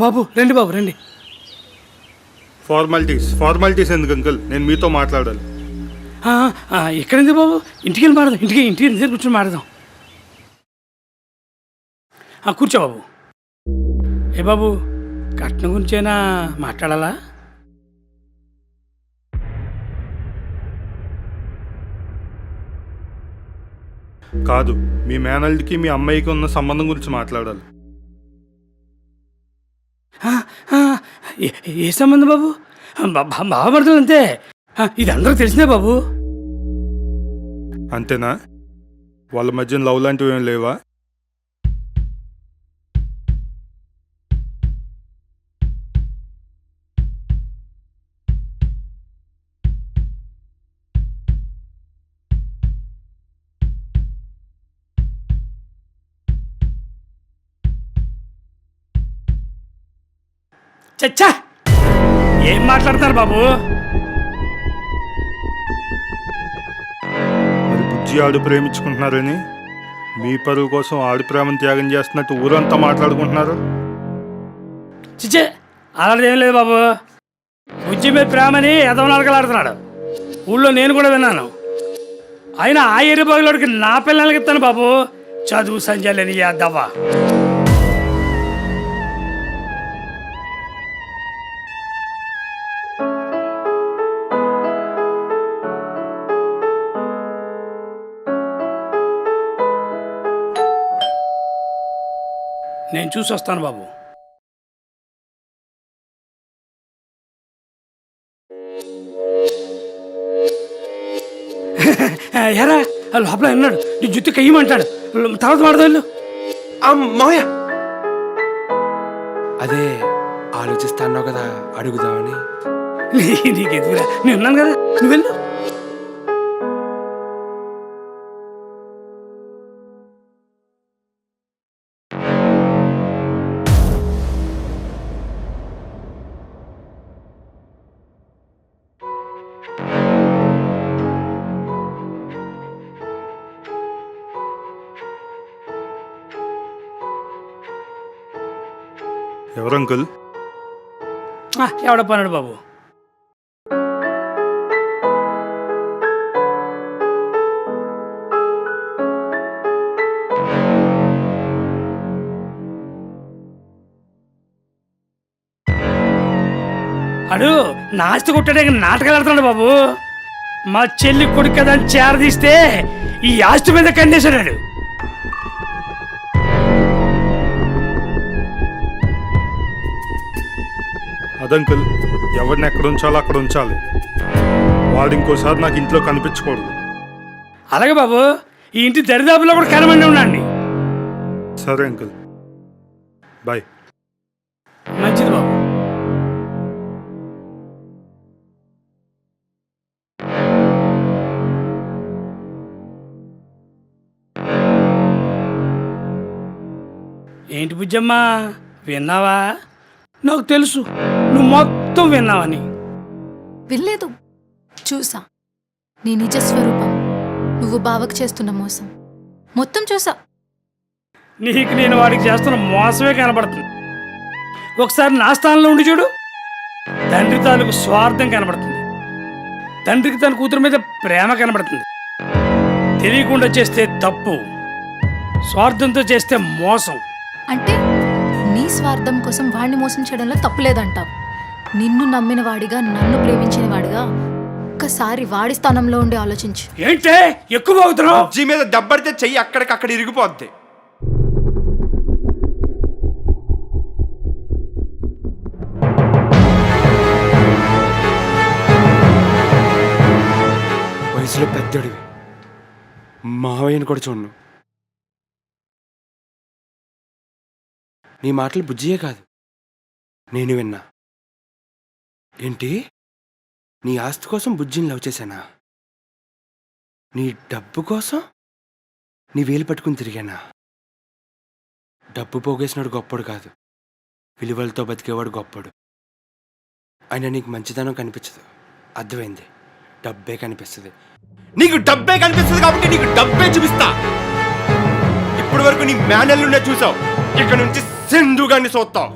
బాబు రండి బాబు రండి. ఫార్మాలిటీస్ ఎందుకు అంకుల్? నేను మీతో మాట్లాడాలి. ఎక్కడింది బాబు? ఇంటికి వెళ్ళి మాడదాం. ఇంటికి దగ్గర కూర్చొని మాడదాం. కూర్చో బాబు. ఏ బాబు, కట్నం గురించైనా మాట్లాడాలా? కాదు, మీ మేనల్డ్కి మీ అమ్మాయికి ఉన్న సంబంధం గురించి మాట్లాడాలి. ఏ సంబంధం బాబు? బావమరుదులు అంతే. ఇది అందరూ తెలిసిందే బాబు. అంతేనా? వాళ్ళ మధ్య లవ్ లాంటివి ఏం లేవా? చచ్చా, ఏం మాట్లాడతారు బాబు? మరి బుజ్జి ఆడు ప్రేమించుకుంటున్నారని మీ పరువు కోసం ఆడి ప్రేమను త్యాగం చేస్తున్నట్టు ఊరంతా మాట్లాడుకుంటున్నారు. చిచ్చే, అలాంటిది ఏం లేదు బాబు. బుజ్జి మీద ప్రేమని ఎదవనాలకలాడుతున్నాడు. ఊళ్ళో నేను కూడా విన్నాను. అయినా ఆ ఏరియా బాగులోడికి నా పిల్లలకి ఇస్తాను బాబు. చదువు సంజయని యాదవ్వా. నేను చూసి వస్తాను బాబు. ఎరా లోపల ఉన్నాడు. నీ జుత్తు కయ్యమంటాడు. తర్వాత మాడదాళ్ళు. మావయ్య, అదే ఆలోచిస్తాన్నావు కదా, అడుగుదామని. నీకెదుగురా, నేను ఉన్నాను కదా, నువ్వు వెళ్ళు. ఎవరు అంకుల్? ఎవడ పన్నాడు బాబు? అడు నాస్తి కొట్టాడే నాటకాలు ఆడుతున్నాడు బాబు. మా చెల్లి కొడుకు కదా అని చేరదీస్తే ఈ ఆస్తి మీద కండేశాడు. అదంకుల్, ఎవరిని ఎక్కడ ఉంచాలో అక్కడ ఉంచాలి. వాడు ఇంకోసారి నాకు ఇంట్లో కనిపించకూడదు. అలాగే బాబు, ఈ ఇంటి దరిదాపులో కూడా కనమండి ఉండండి. సరే అంకుల్, బాయ్. మంచిది బాబు. ఏంటి బుజ్జమ్మ, విన్నావా? నాకు తెలుసు నువ్వు మొత్తం విన్నావని. వినలేదు, చూసా. నీ నిజ స్వరూపం, నువ్వు బావకు చేస్తున్న మోసం మొత్తం చూసా. నీకు నేను వాడికి చేస్తున్న మోసమే కనబడుతుంది. ఒకసారి నా స్థానంలో ఉండి చూడు. తండ్రి తాలూకు స్వార్థం కనబడుతుంది. తండ్రికి తన కూతురు మీద ప్రేమ కనబడుతుంది. తెలియకుండా చేస్తే తప్పు, స్వార్థంతో చేస్తే మోసం. అంటే నీ స్వార్థం కోసం వాడిని మోసం చేయడంలో తప్పులేదంటావు. నిన్ను నమ్మిన వాడిగా, నన్ను ప్రేమించిన వాడిగా ఒక్కసారి వాడి స్థానంలో ఉండి ఆలోచించు. ఏంటే ఎక్కువ అవుతున్నావు? జీ మీద దెబ్బడితే చెయ్యి అక్కడికక్కడ ఇరిగిపోద్ది. వయసులో పెద్దడివి, మావయ్యని కూడా చూడను. నీ మాటలు బుజ్జియే కాదు, నేను విన్నా. ఏంటి, నీ ఆస్తి కోసం బుజ్జిని లవ్ చేశానా? నీ డబ్బు కోసం నీ వేలు పట్టుకుని తిరిగానా? డబ్బు పోగేసినాడు గొప్పడు కాదు, విలువలతో బతికేవాడు గొప్పడు. అయినా నీకు మంచితనం కనిపించదు, అర్థమైంది. డబ్బే కనిపిస్తుంది. నీకు డబ్బే కనిపిస్తుంది కాబట్టి నీకు డబ్బే చూపిస్తా. ఇప్పటి వరకు నీ మేనల్లునే చూసావు, ఇక్కడ నుంచి సింధుగాన్ని చూస్తావు.